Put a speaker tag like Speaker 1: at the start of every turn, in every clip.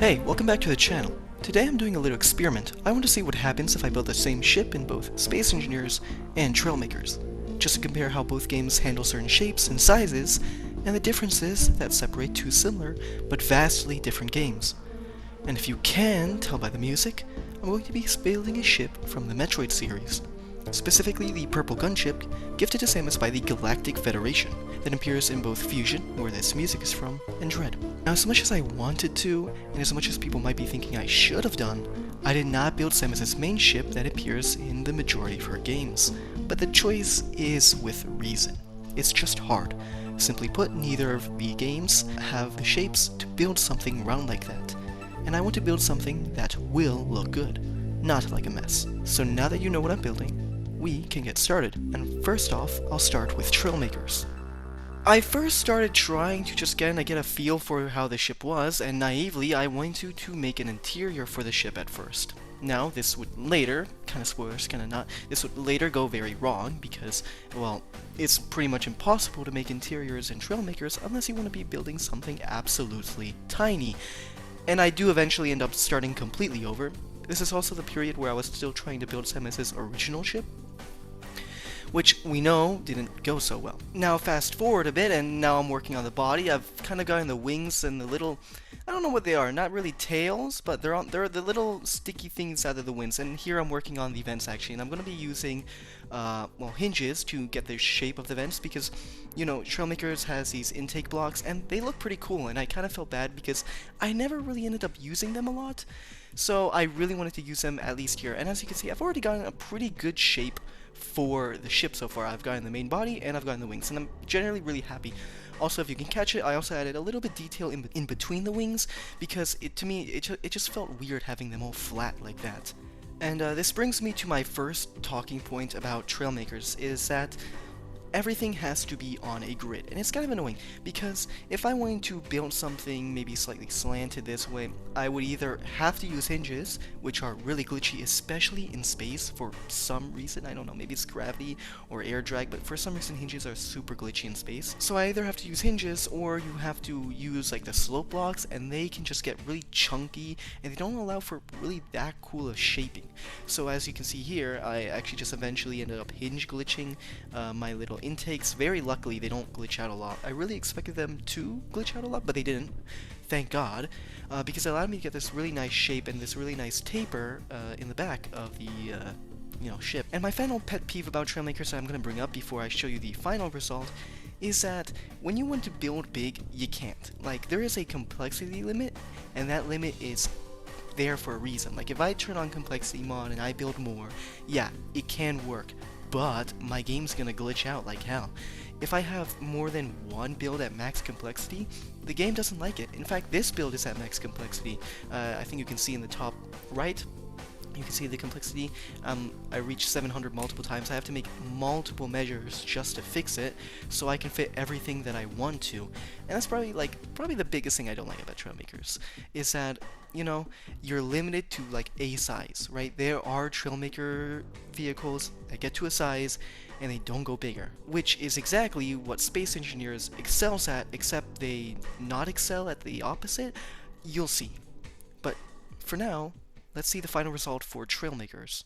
Speaker 1: Hey, welcome back to the channel. Today I'm doing a little experiment. I want to see what happens if I build the same ship in both Space Engineers and Trailmakers, just to compare how both games handle certain shapes and sizes, and the differences that separate two similar but vastly different games. And if you can tell by the music, I'm going to be building a ship from the Metroid series, specifically the purple gunship gifted to Samus by the Galactic Federation, that appears in both Fusion, where this music is from, and Dread. Now, as much as I wanted to, and as much as people might be thinking I should have done, I did not build Samus' main ship that appears in the majority of her games. But the choice is with reason. It's just hard. Simply put, neither of the games have the shapes to build something round like that. And I want to build something that will look good, not like a mess. So now that you know what I'm building, we can get started. And first off, I'll start with Trailmakers. I first started trying to just get a feel for how the ship was, and naively I wanted to make an interior for the ship at first. Now, this would later, kinda spoilers, kinda not, this would later go very wrong because, well, it's pretty much impossible to make interiors in Trailmakers unless you want to be building something absolutely tiny. And I do eventually end up starting completely over. This is also the period where I was still trying to build Samus' original ship, which we know didn't go so well. Now fast forward a bit, and now I'm working on the body. I've kind of gotten the wings and the little, I don't know what they are, not really tails, but they're the little sticky things out of the wings. And here I'm working on the vents actually, and I'm going to be using, hinges to get the shape of the vents because, you know, Trailmakers has these intake blocks, and they look pretty cool. And I kind of felt bad because I never really ended up using them a lot, so I really wanted to use them at least here. And as you can see, I've already gotten a pretty good shape for the ship so far. I've gotten the main body and I've gotten the wings, and I'm generally really happy. Also, if you can catch it, I also added a little bit detail in between the wings because it just felt weird having them all flat like that. And this brings me to my first talking point about Trailmakers, is that everything has to be on a grid, and it's kind of annoying because if I wanted to build something maybe slightly slanted this way, I would either have to use hinges, which are really glitchy, especially in space for some reason. I don't know, maybe it's gravity or air drag, but for some reason hinges are super glitchy in space. So I either have to use hinges or you have to use like the slope blocks, and they can just get really chunky and they don't allow for really that cool of shaping. So as you can see here, I actually just eventually ended up hinge glitching my little intakes. Very luckily they don't glitch out a lot. I really expected them to glitch out a lot, but they didn't, thank God, because it allowed me to get this really nice shape and this really nice taper in the back of the ship. And my final pet peeve about Trailmakers that I'm going to bring up before I show you the final result is that when you want to build big, you can't. Like, there is a complexity limit, and that limit is there for a reason. Like, if I turn on complexity mod and I build more, yeah, it can work, but my game's gonna glitch out like hell. If I have more than one build at max complexity, the game doesn't like it. In fact, this build is at max complexity. I think you can see in the top right, you can see the complexity. I reached 700 multiple times. I have to make multiple measures just to fix it, so I can fit everything that I want to. And that's probably the biggest thing I don't like about Trailmakers, is that, you know, you're limited to like a size, right? There are Trailmaker vehicles that get to a size and they don't go bigger, which is exactly what Space Engineers excels at, except they not excel at the opposite. You'll see. But for now, let's see the final result for Trailmakers.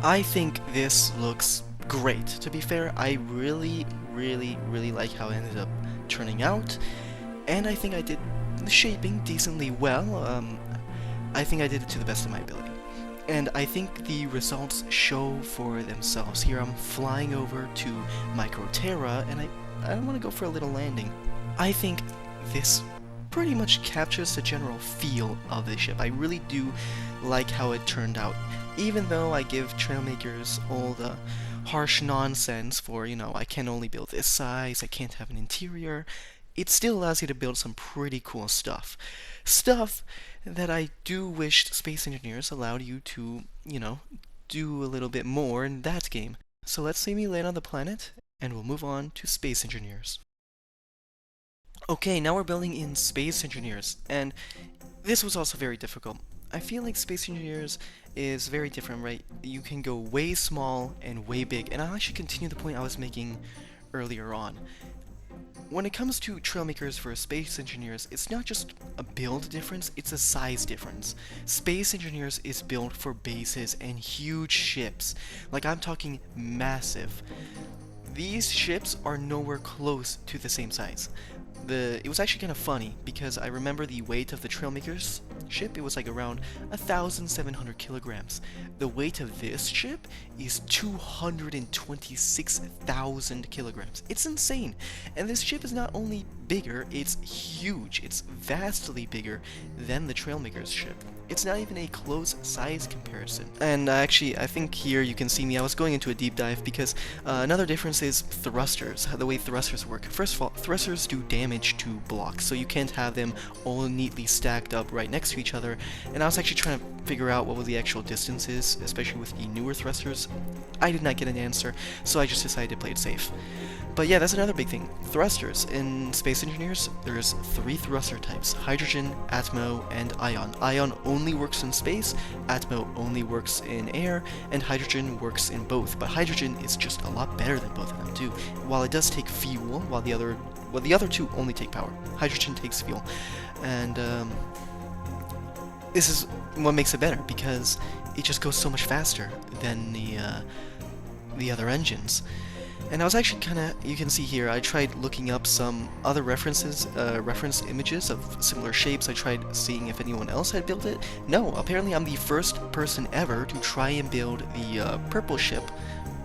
Speaker 1: I think this looks great. To be fair, I really like how it ended up turning out, and I think I did the shaping decently well. I think I did it to the best of my ability. And I think the results show for themselves. Here I'm flying over to Microterra, and I want to go for a little landing. I think this pretty much captures the general feel of the ship. I really do like how it turned out. even though I give Trailmakers all the harsh nonsense for, I can only build this size, I can't have an interior, it still allows you to build some pretty cool stuff. Stuff that I do wish Space Engineers allowed you to, do a little bit more in that game. So let's say we land on the planet, and we'll move on to Space Engineers. Okay, now we're building in Space Engineers, and this was also very difficult. I feel like Space Engineers is very different, right? You can go way small and way big, and I'll actually continue the point I was making earlier on. When it comes to Trailmakers versus Space Engineers, it's not just a build difference, it's a size difference. Space Engineers is built for bases and huge ships. Like, I'm talking massive. These ships are nowhere close to the same size. It was actually kind of funny because I remember the weight of the Trailmakers ship. It was like around 1,700 kilograms. The weight of this ship is 226,000 kilograms. It's insane. And this ship is not only bigger, it's huge. It's vastly bigger than the Trailmakers ship. It's not even a close size comparison. And actually, I think here you can see me. I was going into a deep dive because another difference is thrusters, the way thrusters work. First of all, thrusters do damage to blocks, so you can't have them all neatly stacked up right next to each other. And I was actually trying to figure out what the actual distance is, especially with the newer thrusters. I did not get an answer, so I just decided to play it safe. But yeah, that's another big thing. Thrusters. In Space Engineers, there's 3 thruster types: hydrogen, atmo, and ion. Ion only works in space, atmo only works in air, and hydrogen works in both. But hydrogen is just a lot better than both of them too. While it does take fuel, while the other two only take power. Hydrogen takes fuel. And this is what makes it better, because it just goes so much faster than the other engines. And I was actually you can see here, I tried looking up some other reference images of similar shapes. I tried seeing if anyone else had built it. No, apparently I'm the first person ever to try and build the purple ship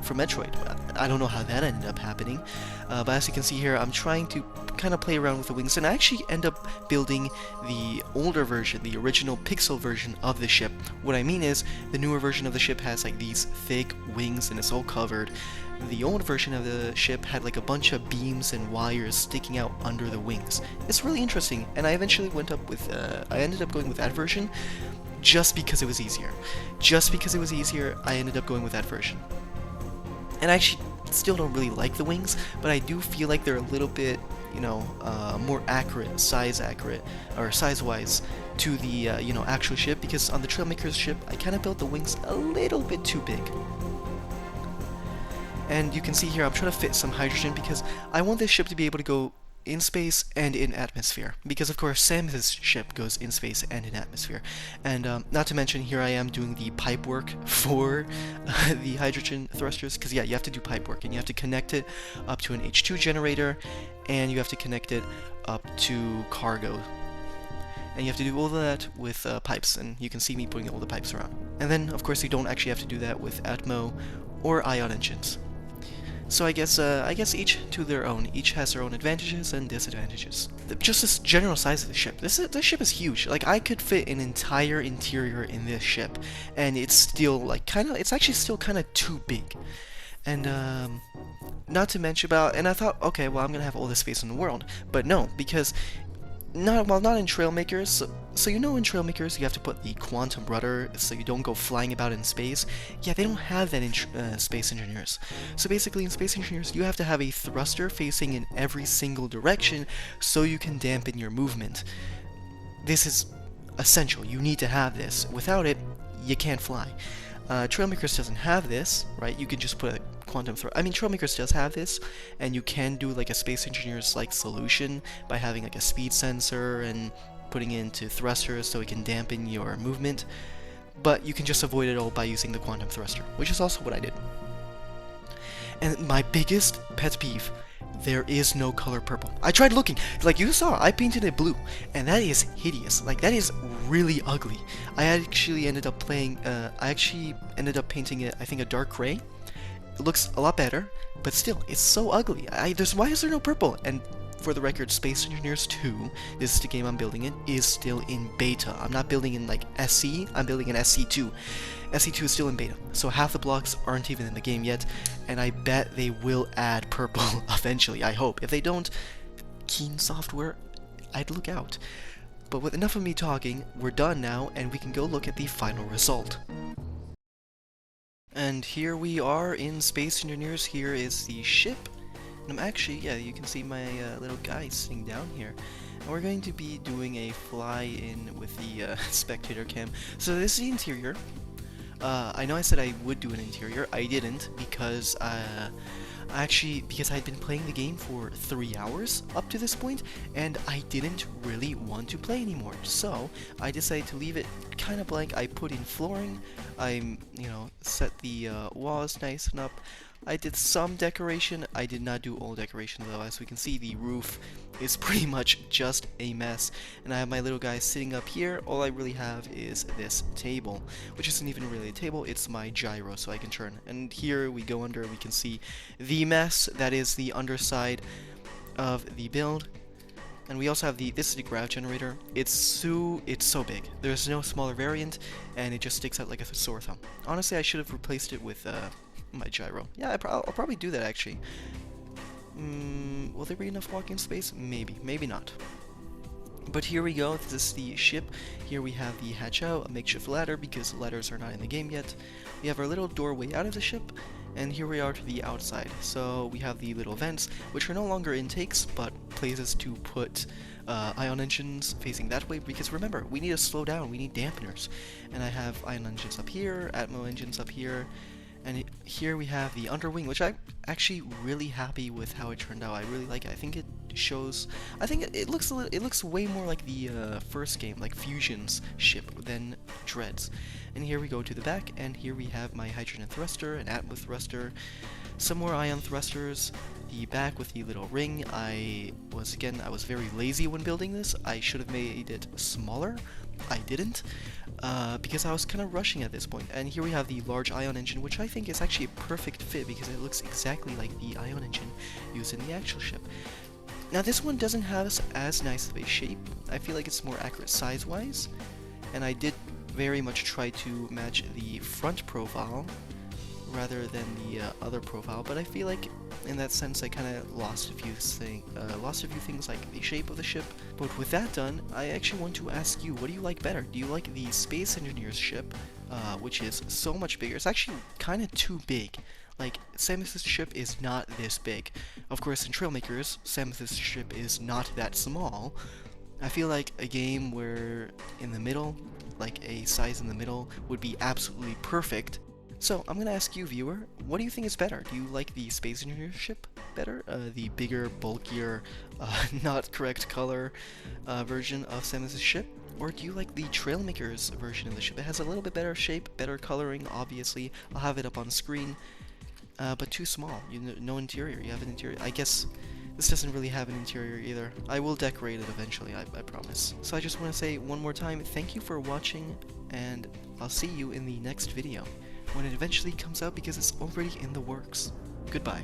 Speaker 1: from Metroid. I don't know how that ended up happening, but as you can see here, I'm trying to kind of play around with the wings, and I actually end up building the older version, the original pixel version of the ship. What I mean is, the newer version of the ship has like these thick wings and it's all covered. The old version of the ship had like a bunch of beams and wires sticking out under the wings. It's really interesting, and I eventually I ended up going with that version just because it was easier. Just because it was easier, I ended up going with that version. And I actually still don't really like the wings, but I do feel like they're a little bit, more accurate, size-wise to the, actual ship, because on the Trailmakers ship, I kind of built the wings a little bit too big. And you can see here, I'm trying to fit some hydrogen because I want this ship to be able to go in space and in atmosphere, because of course Samus's ship goes in space and in atmosphere. And not to mention, here I am doing the pipe work for the hydrogen thrusters, because yeah, you have to do pipe work, and you have to connect it up to an H2 generator, and you have to connect it up to cargo. And you have to do all of that with pipes, and you can see me putting all the pipes around. And then, of course, you don't actually have to do that with Atmo or Ion engines. So I guess each to their own. Each has their own advantages and disadvantages. Just this general size of the ship. This ship is huge. Like, I could fit an entire interior in this ship, and it's still like it's actually still kind of too big. And not to mention and I thought, okay, well, I'm gonna have all the space in the world, but no, because not in Trailmakers. So in Trailmakers you have to put the quantum rudder so you don't go flying about in space. Yeah, they don't have that in Space Engineers. So basically in Space Engineers you have to have a thruster facing in every single direction so you can dampen your movement. This is essential. You need to have this. Without it, you can't fly. Trailmakers doesn't have this, right? You can just put a quantum throw. I mean, Trailmakers does have this, and you can do like a Space Engineers like solution by having like a speed sensor and putting it into thrusters so it can dampen your movement. But you can just avoid it all by using the quantum thruster, which is also what I did. And my biggest pet peeve: there is no color purple. I tried looking, like you saw, I painted it blue, and that is hideous. Like, that is really ugly. I actually ended up painting it, I think, a dark gray. It looks a lot better, but still, it's so ugly. Why is there no purple? And For the record, Space Engineers 2, this is the game I'm building in, is still in beta. I'm not building in like SE, I'm building in SE2. SE2 is still in beta, so half the blocks aren't even in the game yet, and I bet they will add purple eventually, I hope. If they don't, Keen Software, I'd look out. But with enough of me talking, we're done now, and we can go look at the final result. And here we are in Space Engineers. Here is the ship. And I'm actually, yeah, you can see my little guy sitting down here. And we're going to be doing a fly-in with the spectator cam. So this is the interior. I know I said I would do an interior. I didn't because because I'd been playing the game for 3 hours up to this point, and I didn't really want to play anymore. So I decided to leave it kind of blank. I put in flooring. Set the walls nice and up. I did some decoration. I did not do all decoration though. As we can see, the roof is pretty much just a mess. And I have my little guy sitting up here. All I really have is this table, which isn't even really a table, it's my gyro, so I can turn. And here we go under, we can see the mess that is the underside of the build. And we also have this is the grav generator. It's so big. There's no smaller variant, and it just sticks out like a sore thumb. Honestly, I should have replaced it with my gyro. Yeah, I'll probably do that actually. Will there be enough walking space? Maybe, maybe not. But here we go, this is the ship. Here we have the hatch out, a makeshift ladder because ladders are not in the game yet. We have our little doorway out of the ship, and here we are to the outside. So we have the little vents, which are no longer intakes, but places to put ion engines facing that way, because remember, we need to slow down, we need dampeners. And I have ion engines up here, Atmo engines up here, and here we have the underwing, which I'm actually really happy with how it turned out. I really like it. I think it shows. I think it looks way more like the first game, like Fusion's ship, than Dread's. And here we go to the back, and here we have my hydrogen thruster, an Atmo thruster, some more ion thrusters. The back with the little ring. I was very lazy when building this. I should have made it smaller. I didn't, because I was kind of rushing at this point. And here we have the large ion engine, which I think is actually a perfect fit because it looks exactly like the ion engine used in the actual ship. Now this one doesn't have as nice of a shape. I feel like it's more accurate size-wise, and I did very much try to match the front profile rather than the other profile, but I feel like in that sense I kind of lost a few things like the shape of the ship. But with that done, I actually want to ask you, what do you like better? Do you like the Space Engineers ship, which is so much bigger? It's actually kind of too big. Like, Samus's ship is not this big. Of course, in Trailmakers, Samus's ship is not that small. I feel like a game where in the middle, like a size in the middle, would be absolutely perfect. So, I'm gonna ask you, viewer, what do you think is better? Do you like the Space Engineers ship better? The bigger, bulkier, not correct color version of Samus's ship? Or do you like the Trailmakers version of the ship? It has a little bit better shape, better coloring, obviously. I'll have it up on screen, but too small. No interior. You have an interior. I guess this doesn't really have an interior either. I will decorate it eventually, I promise. So I just want to say one more time, thank you for watching, and I'll see you in the next video, when it eventually comes out because it's already in the works. Goodbye.